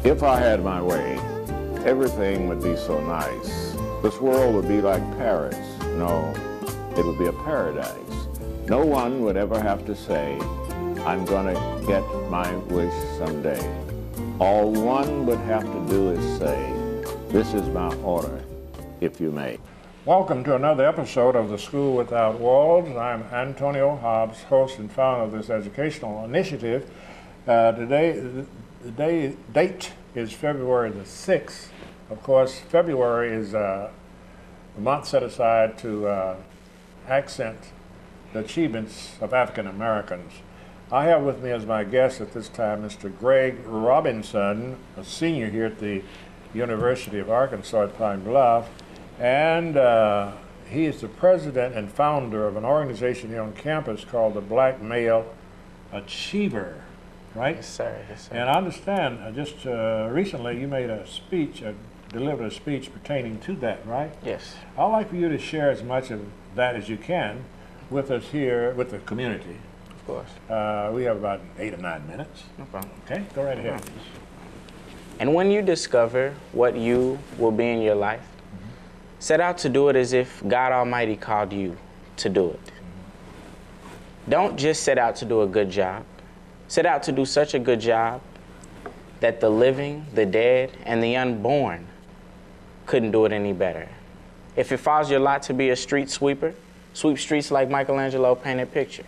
If I had my way, everything would be so nice. This world would be like Paris. No, it would be a paradise. No one would ever have to say, I'm gonna get my wish someday. All one would have to do is say, this is my order, if you may. Welcome to another episode of The School Without Walls. I'm Antonio Hobbs, host and founder of this educational initiative. Today, the date is February the 6th. Of course, February is a month set aside to accent the achievements of African Americans. I have with me as my guest at this time Mr. Greg Robinson, a senior here at the University of Arkansas at Pine Bluff, and he is the president and founder of an organization here on campus called the Black Male Achiever, right? Yes, sir. Yes, sir. And I understand just recently you made a speech, delivered a speech pertaining to that, right? Yes. I'd like for you to share as much of that as you can with us here, with the community. Of course. We have about 8 or 9 minutes. No problem. Okay, go right ahead. And when you discover what you will be in your life, set out to do it as if God Almighty called you to do it. Don't just set out to do a good job. Set out to do such a good job that the living, the dead, and the unborn couldn't do it any better. If it falls your lot to be a street sweeper, sweep streets like Michelangelo painted pictures.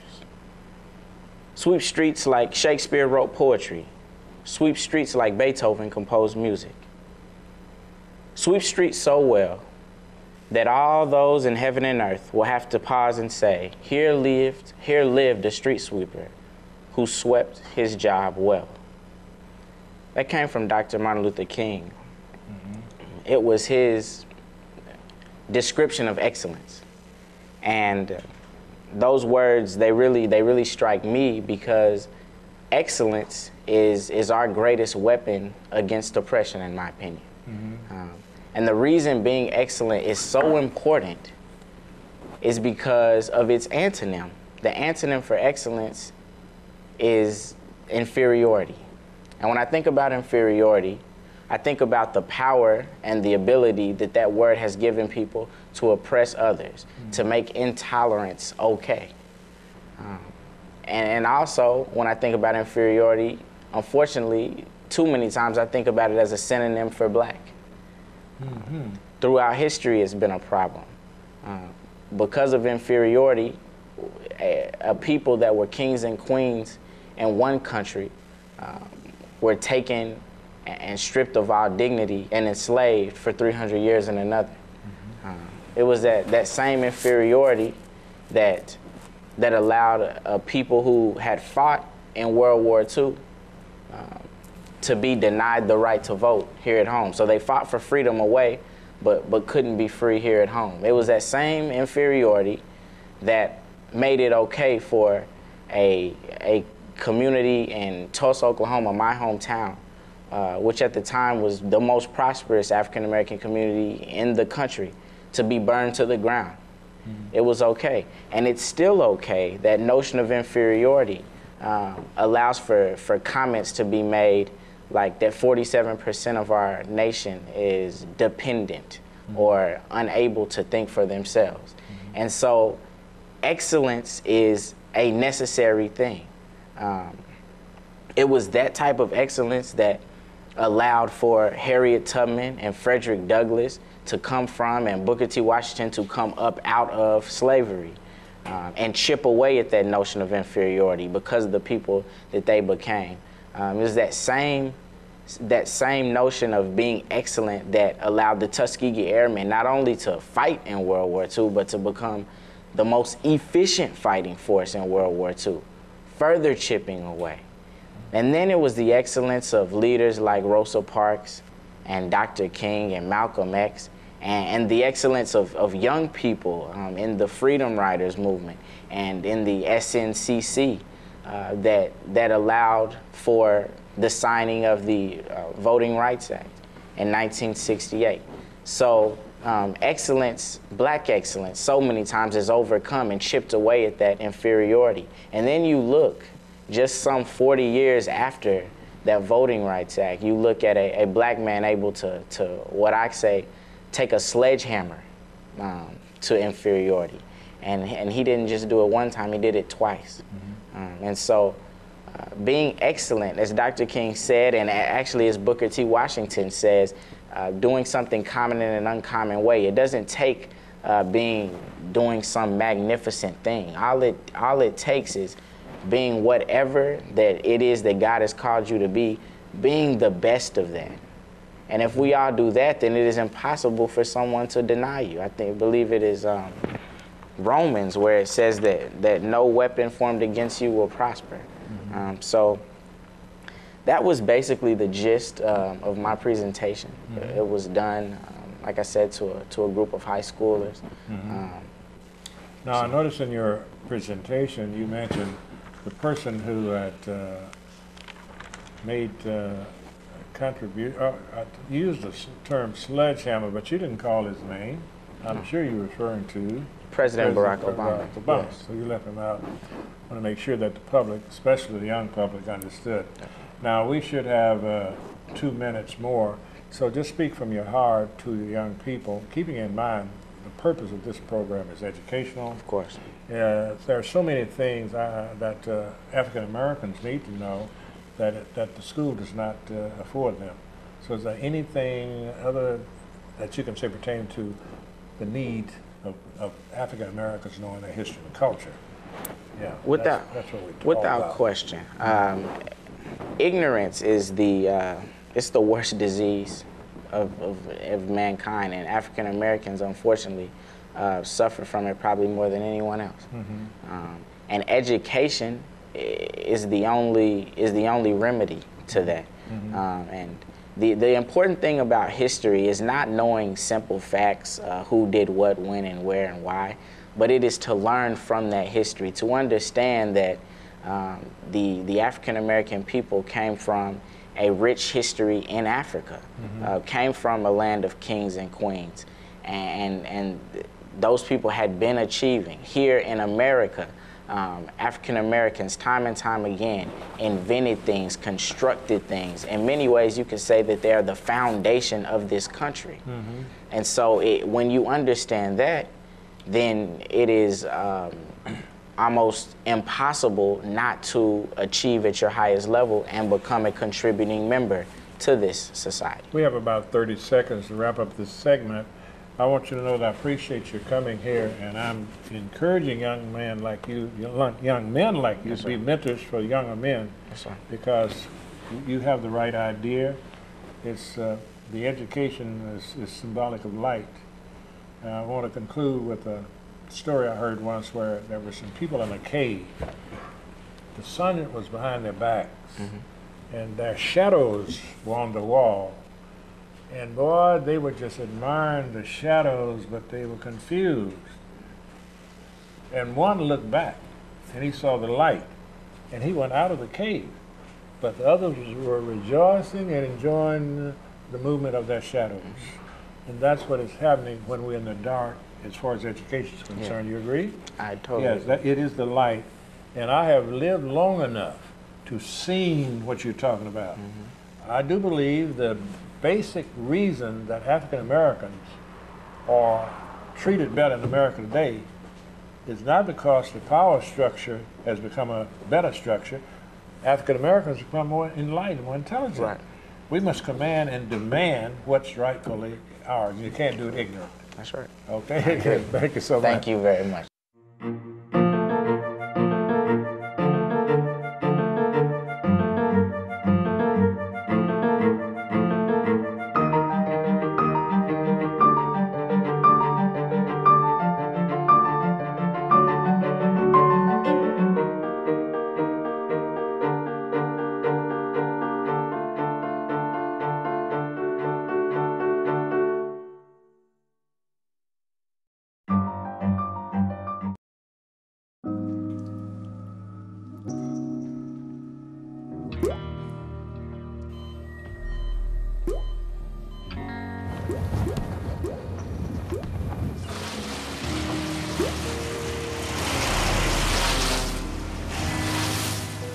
Sweep streets like Shakespeare wrote poetry. Sweep streets like Beethoven composed music. Sweep streets so well that all those in heaven and earth will have to pause and say, here lived a street sweeper who swept his job well. That came from Dr. Martin Luther King. It was his description of excellence. And those words, they really strike me because excellence is our greatest weapon against oppression, in my opinion. And the reason being excellent is so important is because of its antonym. The antonym for excellence is inferiority. And when I think about inferiority, I think about the power and the ability that that word has given people to oppress others, to make intolerance okay. And also, when I think about inferiority, unfortunately, too many times I think about it as a synonym for black. Throughout history, it's been a problem. Because of inferiority, a people that were kings and queens in one country were taken and stripped of all dignity and enslaved for 300 years in another. It was that same inferiority that allowed people who had fought in World War II to be denied the right to vote here at home. So they fought for freedom away, but couldn't be free here at home. It was that same inferiority that made it okay for a community in Tulsa, Oklahoma, my hometown, which at the time was the most prosperous African-American community in the country, to be burned to the ground. It was okay. And it's still okay. That notion of inferiority allows for comments to be made like that 47% of our nation is dependent or unable to think for themselves. And so excellence is a necessary thing. It was that type of excellence that allowed for Harriet Tubman and Frederick Douglass to come from, and Booker T. Washington to come up out of slavery and chip away at that notion of inferiority because of the people that they became. It was that same notion of being excellent that allowed the Tuskegee Airmen not only to fight in World War II, but to become the most efficient fighting force in World War II, further chipping away. And then it was the excellence of leaders like Rosa Parks and Dr. King and Malcolm X, and the excellence of young people in the Freedom Riders movement and in the SNCC that allowed for the signing of the Voting Rights Act in 1968. So excellence, black excellence, so many times is overcome and chipped away at that inferiority. And then you look just some 40 years after that Voting Rights Act, you look at a black man able to what I say, take a sledgehammer to inferiority. And he didn't just do it one time, he did it twice. And so being excellent, as Dr. King said, and actually as Booker T. Washington says, doing something common in an uncommon way. It doesn't take doing some magnificent thing. All it takes is being whatever that it is that God has called you to be, being the best of that. And if we all do that, then it is impossible for someone to deny you. I believe it is Romans where it says that no weapon formed against you will prosper. So that was basically the gist of my presentation. It was done, like I said, to a group of high schoolers. Now, I noticed in your presentation you mentioned the person who had made used the term sledgehammer, but you didn't call his name. I'm sure you're referring to President Barack Obama. Yes. So you left him out. I want to make sure that the public, especially the young public, understood. Now, we should have 2 minutes more, so just speak from your heart to the young people, keeping in mind the purpose of this program is educational. Of course. There are so many things that African Americans need to know that the school does not afford them. So is there anything other that you can say pertaining to the need of African Americans knowing their history and culture? Yeah, that's what we talk without about. question. Ignorance is it's the worst disease of mankind, and African Americans, unfortunately, suffer from it probably more than anyone else. And education is the only remedy to that. And the important thing about history is not knowing simple facts, who did what, when, and where, and why, but it is to learn from that history, to understand that the African American people came from a rich history in Africa, came from a land of kings and queens, and those people had been achieving. Here in America, African Americans time and time again invented things, constructed things. In many ways, you could say that they are the foundation of this country. And so when you understand that, then it is almost impossible not to achieve at your highest level and become a contributing member to this society. We have about 30 seconds to wrap up this segment. I want you to know that I appreciate your coming here, and I'm encouraging young men like you to be mentors for younger men, because you have the right idea. It's the education is symbolic of light. I want to conclude with a story I heard once where there were some people in a cave. The sun was behind their backs, and their shadows were on the wall. And boy, they were just admiring the shadows, but they were confused. And one looked back, and he saw the light, and he went out of the cave. But the others were rejoicing and enjoying the movement of their shadows. And that's what is happening when we're in the dark as far as education is concerned. You agree? I totally Yes, it is the light. And I have lived long enough to see what you're talking about. I do believe the basic reason that African Americans are treated better in America today is not because the power structure has become a better structure. African Americans have become more enlightened, more intelligent. Right. We must command and demand what's rightfully ours. You can't do it ignorant. That's right. Okay? Thank you so much. Thank you very much.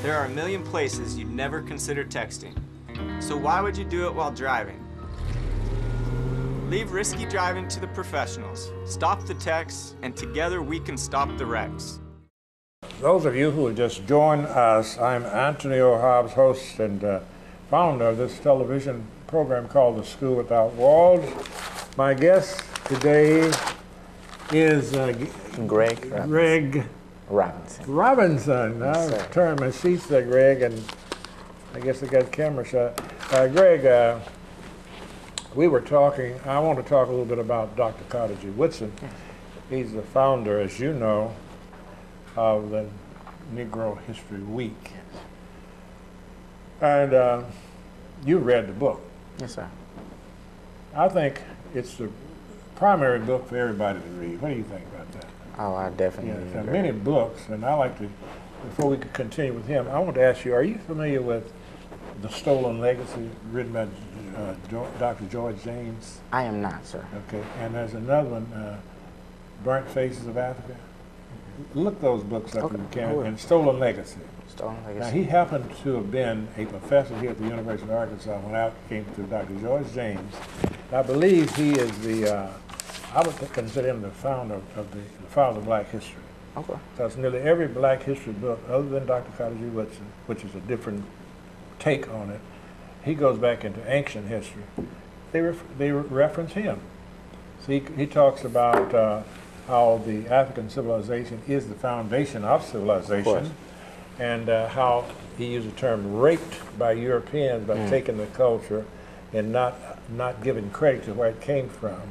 There are a million places you'd never consider texting. So why would you do it while driving? Leave risky driving to the professionals. Stop the texts, and together we can stop the wrecks. Those of you who have just joined us, I'm Anthony O'Hobbs, host and founder of this television program called The School Without Walls. My guest today is Greg Robinson. I've turned my seats there, Greg, and I guess I got camera shot. Greg, we were talking, I want to talk a little bit about Dr. Carter G. Woodson. He's the founder, as you know, of the Negro History Week. And you read the book. Yes, sir. I think it's the primary book for everybody to read. What do you think about that? Oh, I definitely Yeah, there are agree. many books, and I like to, before we could continue with him, I want to ask you, are you familiar with The Stolen Legacy, written by Dr. George James? I am not, sir. Okay, and there's another one, Burnt Faces of Africa. Look those books up if you can, and Stolen Legacy. Stolen Legacy. Now, he happened to have been a professor here at the University of Arkansas when I came to Dr. George James. I believe he is the, I would consider him the founder of Black history. Okay. Because nearly every Black history book, other than Dr. Carter G. Woodson, which is a different take on it, he goes back into ancient history. They reference him. So he talks about how the African civilization is the foundation of civilization, and how he used the term raped by Europeans by taking the culture and not giving credit to where it came from.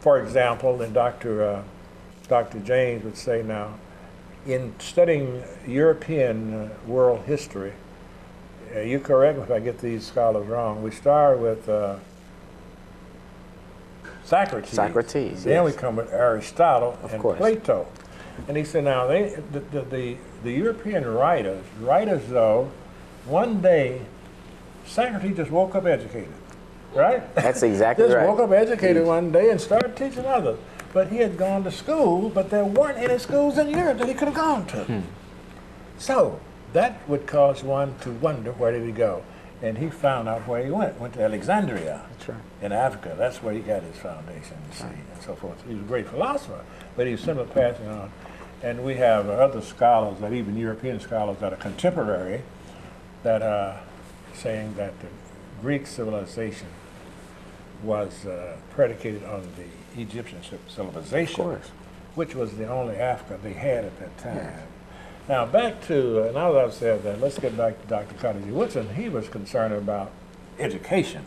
For example, and Dr. James would say now, in studying European world history, you correct me if I get these scholars wrong, we start with Socrates. Then we come with Aristotle and Plato. And he said, now, the European writers though, one day, Socrates just woke up educated, right? That's exactly just right. woke up educated one day and started teaching others. But he had gone to school, but there weren't any schools in Europe that he could have gone to. So that would cause one to wonder, where did he go? And he found out where he went to Alexandria. That's right. In Africa. That's where he got his foundation, you see, and so forth. He was a great philosopher, but he was simply passing on. And we have other scholars, that even European scholars that are contemporary, that are saying that the Greek civilization was predicated on the Egyptian civilization, which was the only Africa they had at that time. Yeah. Now back to, now that I've said that, let's get back to Dr. Carter G. Woodson. He was concerned about education,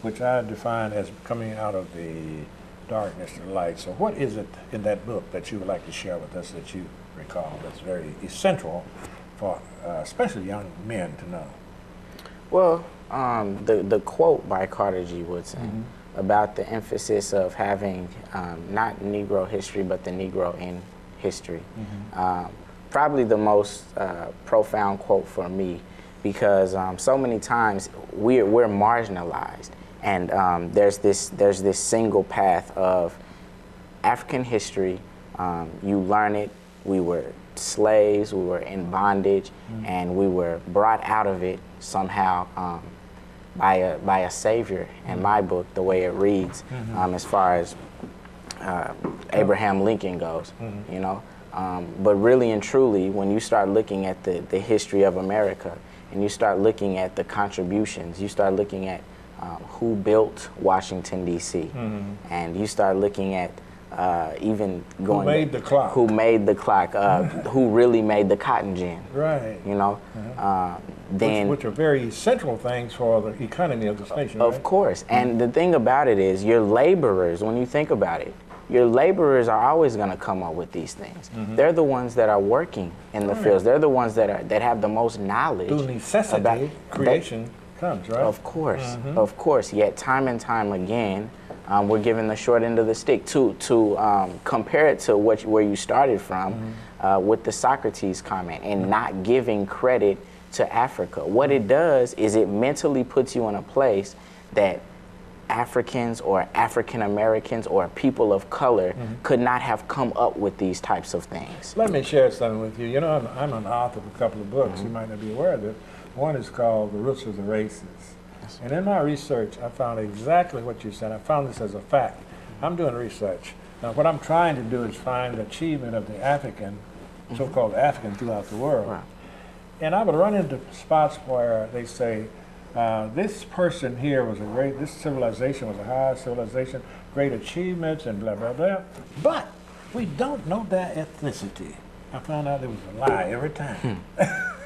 which I define as coming out of the darkness to the light. So what is it in that book that you would like to share with us that you recall that's very essential for especially young men to know? Well, the quote by Carter G. Woodson about the emphasis of having not Negro history, but the Negro in history. Probably the most profound quote for me, because so many times we're marginalized, and there's this single path of African history. You learn it. We were slaves. We were in bondage, and we were brought out of it somehow by a savior. In my book, the way it reads, as far as Abraham Lincoln goes, you know. But really and truly, when you start looking at the history of America, and you start looking at the contributions, you start looking at who built Washington, D.C., and you start looking at even going... Who made the clock. Who made the clock, who really made the cotton gin. Right. You know? Then, which are very central things for the economy of this nation, Of course. And the thing about it is, your laborers, when you think about it, your laborers are always going to come up with these things. They're the ones that are working in the fields. They're the ones that have the most knowledge. Through necessity, about creation comes, right? Of course, of course. Yet time and time again, we're given the short end of the stick. To compare it to where you started from, with the Socrates comment, and not giving credit to Africa. What it does is it mentally puts you in a place that Africans or African Americans or people of color could not have come up with these types of things. Let me share something with you. You know, I'm an author of a couple of books. You might not be aware of it. One is called The Roots of the Races. And in my research, I found exactly what you said. I found this as a fact. I'm doing research. Now, what I'm trying to do is find the achievement of the African, so-called African throughout the world. Right. And I would run into spots where they say, this person here was this civilization was a high civilization, great achievements and blah, blah, blah. But we don't know their ethnicity. I found out it was a lie every time.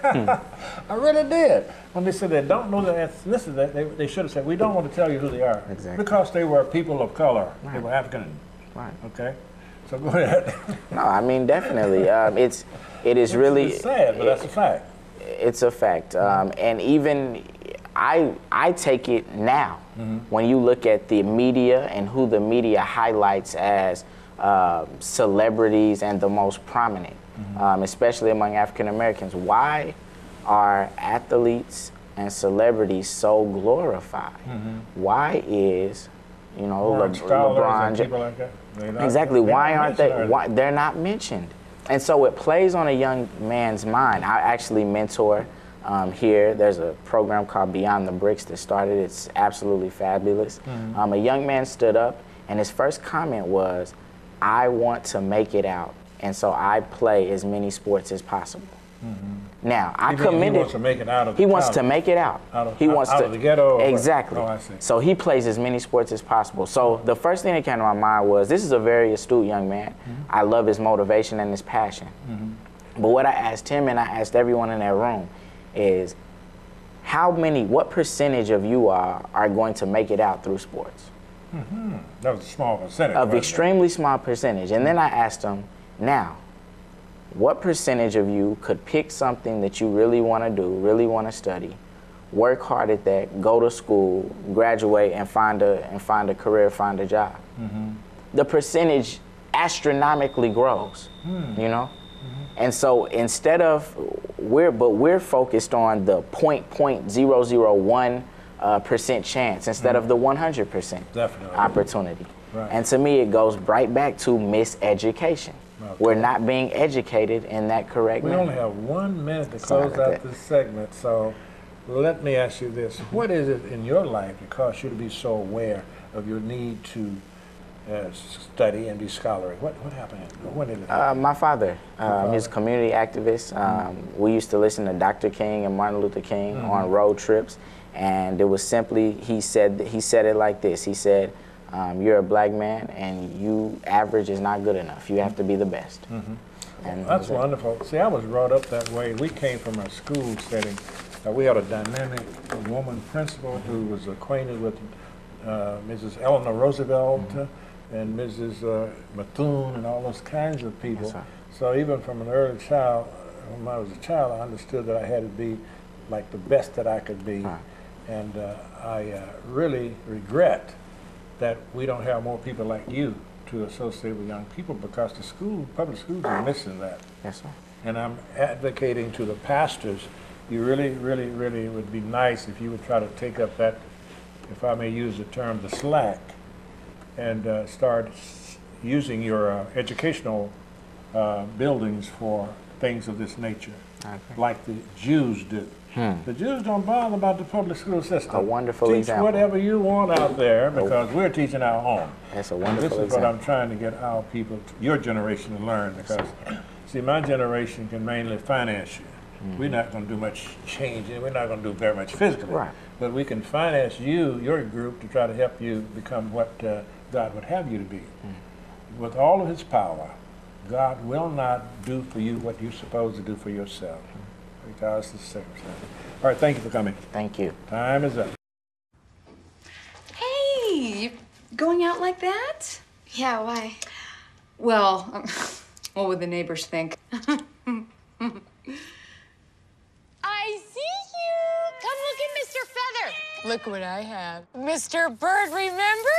I really did. When they said they don't know their ethnicity, they should have said, we don't want to tell you who they are. Exactly. Because they were people of color. Right. They were African. Right. Okay? So go ahead. No, I mean, definitely. It is really... It's sad, but that's a fact. It's a fact. And even I take it now when you look at the media and who the media highlights as celebrities and the most prominent, especially among African Americans. Why are athletes and celebrities so glorified? Why is, you know, LeBron people like that? Exactly. Why aren't they? Why they're not mentioned? And so it plays on a young man's mind. I actually mentor here. There's a program called Beyond the Bricks that started. It's absolutely fabulous. A young man stood up, and his first comment was, "I want to make it out, and so I play as many sports as possible." Now, I commend He wants to make it out of the He wants to make it out. He wants out of the ghetto? Exactly. Oh, I see. So he plays as many sports as possible. So the first thing that came to my mind was, this is a very astute young man. I love his motivation and his passion. But what I asked him, and I asked everyone in that room, is what percentage of you are going to make it out through sports? That was a small percentage. Of extremely small percentage. And then I asked him, now, what percentage of you could pick something that you really want to do, really want to study, work hard at that, go to school, graduate, and find a career, find a job? The percentage astronomically grows, you know? And so instead of, we're focused on the 0.001% chance instead of the 100% opportunity. Right. And to me, it goes right back to miseducation. Okay. We're not being educated in that correct manner. We only have 1 minute to close out this segment, so let me ask you this. What is it in your life that caused you to be so aware of your need to study and be scholarly? What happened? When did it happen? My father, he's a community activist. We used to listen to Dr. King and Martin Luther King on road trips, and it was simply, he said it like this. He said, you're a black man, and average is not good enough. You have to be the best. And that's wonderful. See, I was brought up that way. We came from a school setting. We had a dynamic woman principal who was acquainted with Mrs. Eleanor Roosevelt and Mrs. Bethune and all those kinds of people. Yes, sir. So even from an early child, when I was a child, I understood that I had to be like the best that I could be. And I really regret that we don't have more people like you to associate with young people, because the public schools are missing that. Yes, sir. And I'm advocating to the pastors, you really, really, really would be nice if you would try to take up that, if I may use the term, the slack, and start using your educational buildings for things of this nature, like the Jews do. The Jews don't bother about the public school system. A wonderful Teach example. whatever you want out there, because we're teaching our own. That's a wonderful This is example. what I'm trying to get our people, your generation, to learn, because, see, my generation can mainly finance you. We're not going to do much changing. We're not going to do very much physically. Right. But we can finance you, your group, to try to help you become what God would have you to be. With all of his power, God will not do for you what you're supposed to do for yourself, because it's circumstance. All right, thank you for coming. Thank you. Time is up. Hey, you going out like that? Yeah, why? Well, what would the neighbors think? I see you! Come look at Mr. Feather. Look what I have. Mr. Bird, remember?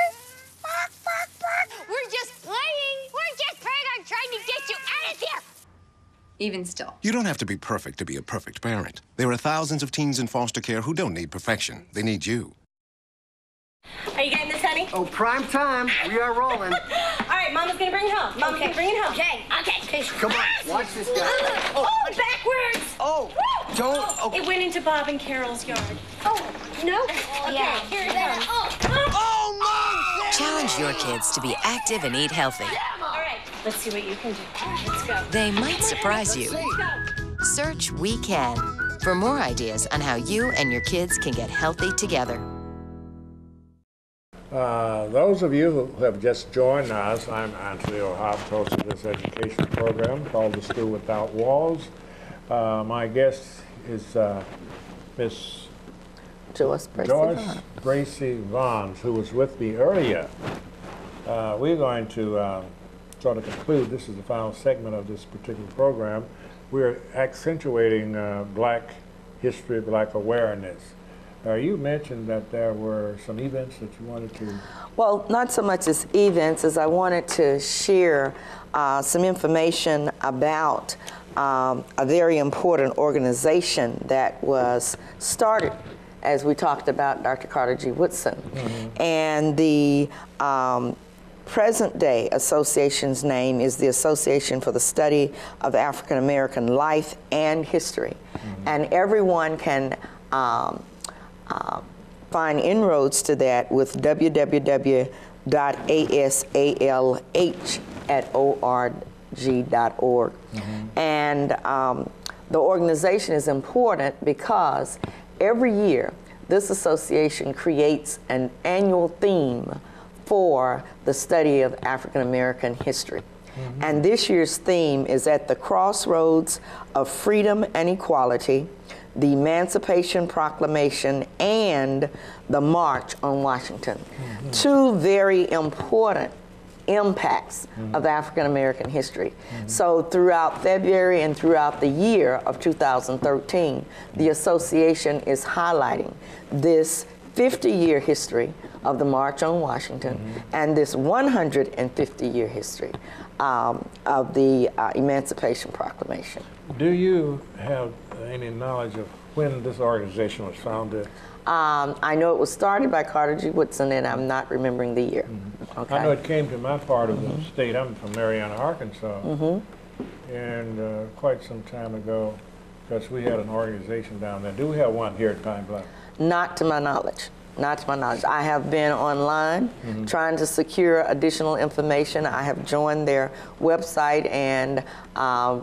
Bark, bark, bark. We're just playing. We're just playing on trying to get you out of here. Even still. You don't have to be perfect to be a perfect parent. There are thousands of teens in foster care who don't need perfection. They need you. Are you getting this honey. Oh, prime time. We are rolling. All right, Mama's gonna bring it home. Mama's gonna bring it home. Okay. Come on, watch this guy. Oh, backwards. Oh, don't. Oh. It went into Bob and Carol's yard. Oh, no? Okay, here it comes. Oh, no! Challenge your kids to be active and eat healthy. All right, let's see what you can do. Let's go. They might surprise you. Search We Can for more ideas on how you and your kids can get healthy together. Those of you who have just joined us, I'm Anthony O'Hobbs, host of this education program called The School Without Walls. My guest is Miss Joyce Bracy Vaughan, who was with me earlier. We're going to sort of conclude. This is the final segment of this particular program. We're accentuating Black history, Black awareness. You mentioned that there were some events that you wanted to... Well, not so much as events as I wanted to share some information about a very important organization that was started, as we talked about, Dr. Carter G. Woodson. Mm-hmm. And the present-day association's name is the Association for the Study of African American Life and History. Mm-hmm. And everyone can find inroads to that with www.asalh.org. Mm-hmm. And the organization is important because every year this association creates an annual theme for the study of African American history. Mm-hmm. And this year's theme is at the crossroads of freedom and equality, the Emancipation Proclamation, and the March on Washington. Mm-hmm. Two very important impacts mm-hmm. of African American history. Mm-hmm. So throughout February and throughout the year of 2013, the association is highlighting this 50-year history of the March on Washington mm-hmm. and this 150-year history of the Emancipation Proclamation. Do you have any knowledge of when this organization was founded? I know it was started by Carter G. Woodson, and I'm not remembering the year. Mm-hmm. Okay. I know it came to my part of mm-hmm. the state. I'm from Marianna, Arkansas. Mm-hmm. And quite some time ago, because we had an organization down there. Do we have one here at Pine Bluff? Not to my knowledge. Not to my knowledge. I have been online mm-hmm. trying to secure additional information. I have joined their website and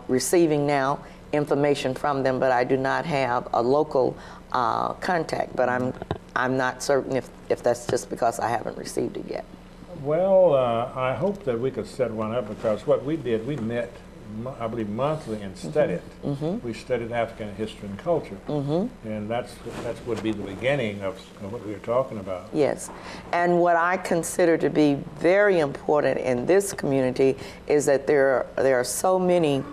receiving now information from them, but I do not have a local contact. But I'm not certain if that's just because I haven't received it yet. Well, I hope that we could set one up, because what we did, we met, I believe, monthly and studied. Mm-hmm. We studied African history and culture, mm-hmm. and that's would be the beginning of what we were talking about. Yes, and what I consider to be very important in this community is that there are so many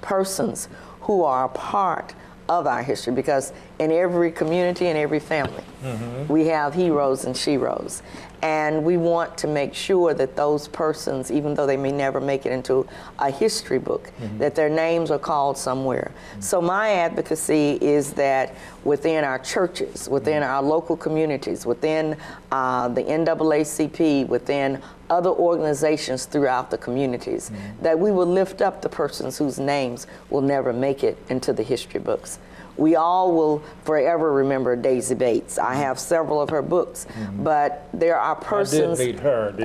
persons who are a part of our history, because in every community and every family mm-hmm. we have heroes and sheroes. And we want to make sure that those persons, even though they may never make it into a history book, mm-hmm. that their names are called somewhere. Mm-hmm. So my advocacy is that within our churches, within mm-hmm. our local communities, within the NAACP, within other organizations throughout the communities, mm-hmm. that we will lift up the persons whose names will never make it into the history books. We all will forever remember Daisy Bates. I have several of her books, mm-hmm. but there are persons. I did meet her.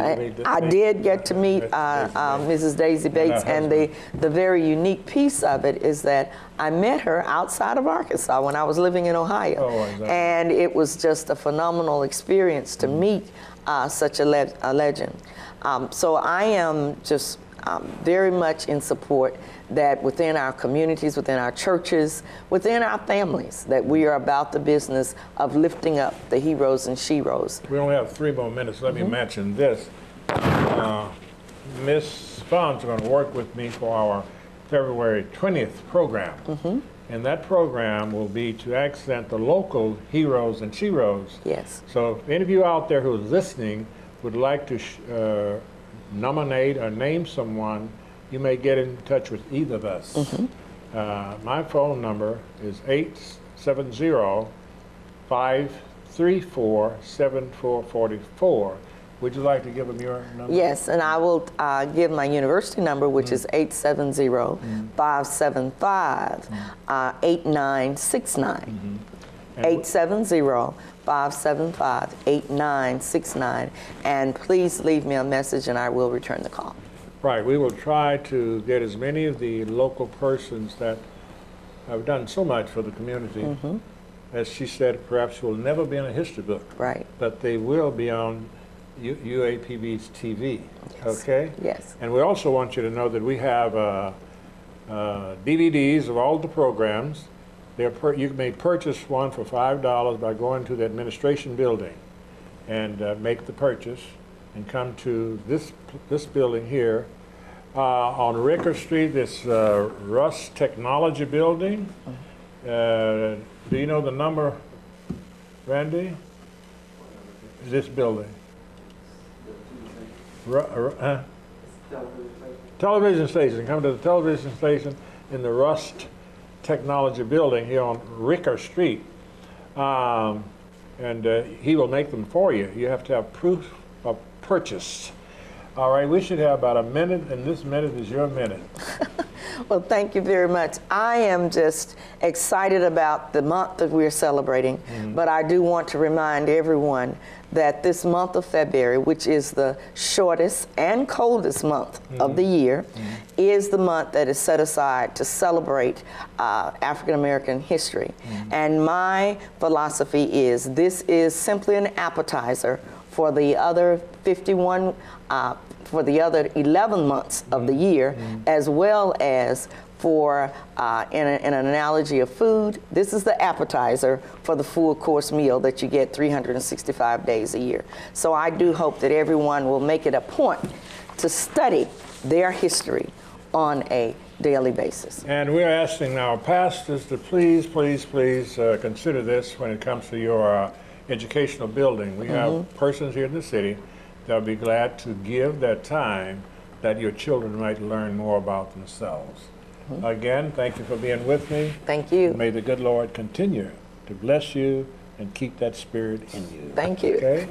I did get to meet Mrs. Daisy Bates, and the very unique piece of it is that I met her outside of Arkansas when I was living in Ohio. Oh, exactly. And it was just a phenomenal experience to mm-hmm. meet such a legend. So I am just very much in support that within our communities, within our churches, within our families, that we are about the business of lifting up the heroes and sheroes. We only have 3 more minutes. Let mm-hmm. me mention this. Miss Vaughan's going to work with me for our February 20th program. Mm-hmm. And that program will be to accent the local heroes and sheroes. Yes. So if any of you out there who is listening would like to nominate or name someone, you may get in touch with either of us. Mm-hmm. My phone number is 870-533-8255. 877-834-7444. Would you like to give them your number? Yes, and I will give my university number, which is 870-575-8969. 870-575-8969. And please leave me a message and I will return the call. Right. We will try to get as many of the local persons that have done so much for the community. As she said, perhaps will never be in a history book. Right. But they will be on UAPB's TV. Yes. Okay? Yes. And we also want you to know that we have DVDs of all the programs. You may purchase one for $5 by going to the administration building and make the purchase and come to this building here on Ricker Street, this Russ Technology Building. Do you know the number, Randy? This building. Television station. Come to the television station in the Rust Technology Building here on Ricker Street. And he will make them for you. You have to have proof of purchase. All right, we should have about a minute, and this minute is your minute. Well, thank you very much. I am just excited about the month that we're celebrating, but I do want to remind everyone that this month of February, which is the shortest and coldest month of the year, is the month that is set aside to celebrate African American history. And my philosophy is this is simply an appetizer for the other 11 months of the year, as well as for, in an analogy of food, this is the appetizer for the full course meal that you get 365 days a year. So I do hope that everyone will make it a point to study their history on a daily basis. And we're asking our pastors to please consider this when it comes to your educational building. We have persons here in the city that will be glad to give their time that your children might learn more about themselves. Again, thank you for being with me. Thank you. May the good Lord continue to bless you and keep that spirit in you. Thank you. Okay?